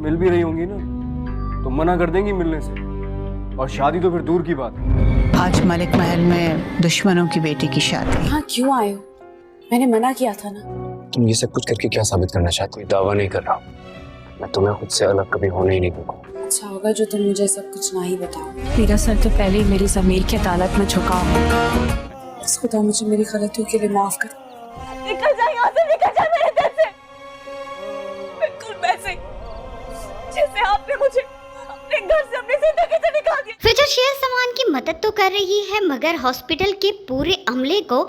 मिल भी रही होंगी ना तो मना कर देंगी मिलने से, और शादी तो फिर दूर की बात है। आज मलिक महल में दुश्मनों की बेटी की शादी। हाँ क्यों आए हो? मैंने मना किया था ना। तुम ये सब कुछ करके क्या साबित करना चाहती हो? दावा नहीं कर रहा, मैं तुम्हें खुद से अलग कभी होने ही नहीं दूंगा। अच्छा होगा जो तुम मुझे सब कुछ ना ही बताओ। मेरा सर तो पहले ही मेरी ज़मीर की अदालत में झुका हुआ। बस खुदा मुझे मेरी गलतियों के लिए माफ कर। निकल जा यहाँ से, निकल जा मेरे दिल से। बिल्कुल वैसे जैसे आपने मुझे अपने घर से, अपनी जिंदगी से निकाल दिया। फिजर शेर समान की मदद तो कर रही है, मगर हॉस्पिटल के पूरे अमले को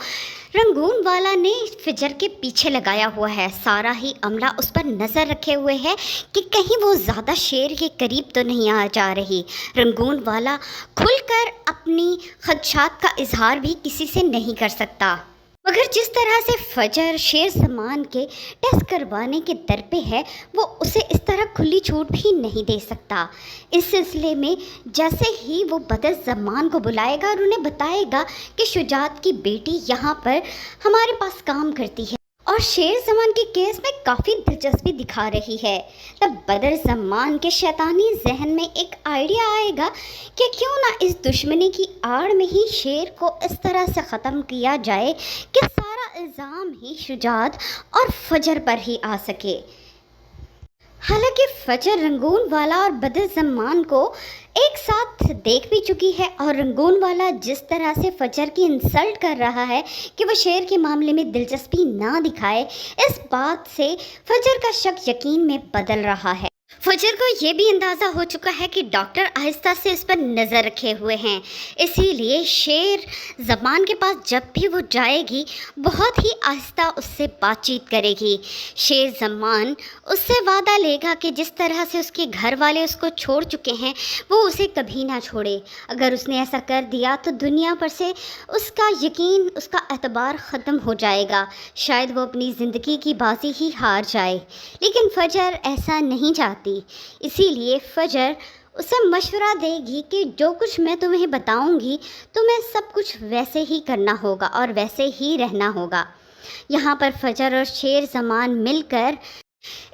रंगून वाला ने फिजर के पीछे लगाया हुआ है। सारा ही अमला उस पर नज़र रखे हुए है कि कहीं वो ज़्यादा शेर के करीब तो नहीं आ जा रही। रंगून वाला खुलकर अपनी खदशात का इजहार भी किसी से नहीं कर सकता, मगर जिस तरह से फजर शेर समान के टेस्ट करवाने के दर पे है, वो उसे इस तरह खुली छूट भी नहीं दे सकता। इस सिलसिले में जैसे ही वो बदर ज़मान को बुलाएगा और उन्हें बताएगा कि शुजात की बेटी यहाँ पर हमारे पास काम करती है और शेर ज़मान के केस में काफ़ी दिलचस्पी दिखा रही है, तब बदर ज़मान के शैतानी जहन में एक आइडिया आएगा कि क्यों ना इस दुश्मनी की आड़ में ही शेर को इस तरह से ख़त्म किया जाए कि सारा इल्ज़ाम ही शुजात और फजर पर ही आ सके। हालांकि फजर रंगून वाला और बदर ज़मान को एक साथ देख भी चुकी है, और रंगून वाला जिस तरह से फजर की इंसल्ट कर रहा है कि वह शेर के मामले में दिलचस्पी ना दिखाए, इस बात से फजर का शक यकीन में बदल रहा है। फजर को ये भी अंदाज़ा हो चुका है कि डॉक्टर आहिस्ता से इस पर नज़र रखे हुए हैं, इसीलिए शेर ज़मान के पास जब भी वो जाएगी बहुत ही आहिस्ता उससे बातचीत करेगी। शेर ज़मान उससे वादा लेगा कि जिस तरह से उसके घर वाले उसको छोड़ चुके हैं वो उसे कभी ना छोड़े। अगर उसने ऐसा कर दिया तो दुनिया पर से उसका यकीन, उसका एतबार ख़त्म हो जाएगा, शायद वो अपनी ज़िंदगी की बाजी ही हार जाए। लेकिन फजर ऐसा नहीं चाहती, इसीलिए फजर उसे मशवरा देगी कि जो कुछ मैं तुम्हें बताऊंगी तुम्हें सब कुछ वैसे ही करना होगा और वैसे ही रहना होगा। यहाँ पर फजर और शेर ज़मान मिलकर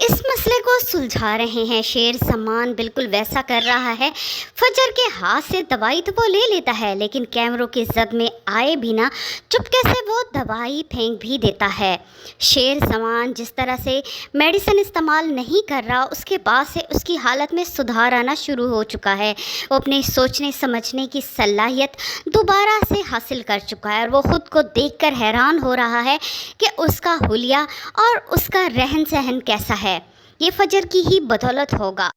इस मसले को सुलझा रहे हैं। शेर ज़मान बिल्कुल वैसा कर रहा है, फजर के हाथ से दवाई तो वो ले लेता है, लेकिन कैमरों की जद में आए बिना चुपके से वो दवाई फेंक भी देता है। शेर ज़मान जिस तरह से मेडिसिन इस्तेमाल नहीं कर रहा, उसके बाद से उसकी हालत में सुधार आना शुरू हो चुका है। वो अपने सोचने समझने की सलाहियत दोबारा से हासिल कर चुका है, और वो ख़ुद को देखकर हैरान हो रहा है कि उसका हुलिया और उसका रहन सहन कैसा है। ये फजर की ही बदौलत होगा।